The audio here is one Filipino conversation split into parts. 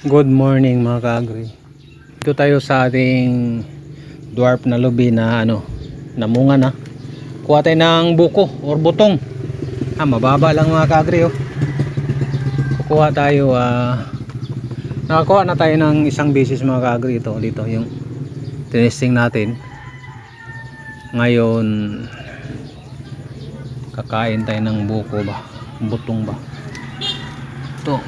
Good morning mga ka-agri. Ito tayo sa ating dwarf na lubi na namunga na. Kuha tayo ng buko or butong. Mababa lang mga ka-agri oh. Kuha tayo nakakuha na tayo ng isang beses mga ka-agri dito yung tinesting natin. Ngayon kakain tayo ng buko ba? Butong ba? Ito.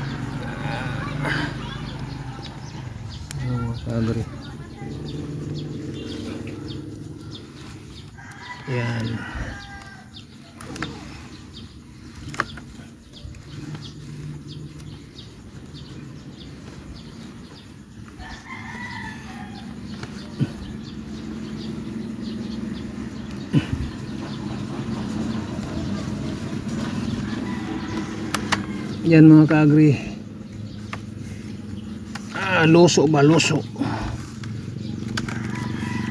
Agri. Yan. Yan mga ka-agri. Luso ba? Luso.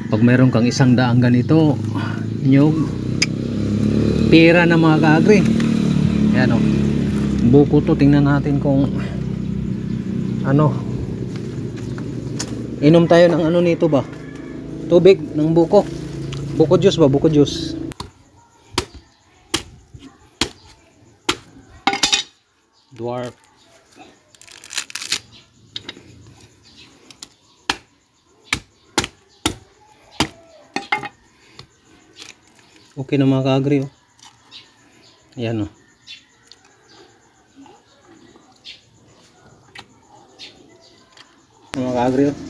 Pag mayroon kang 100 ganito, nyug, pera na mga ka-agri. Yan o. Buko to. Tingnan natin kung inom tayo ng nito ba? Tubig ng buko. Buko juice ba? Buko juice. Dwarf. Okay na mga ka-agri oh. Ayan oh. Mga ka-agri oh.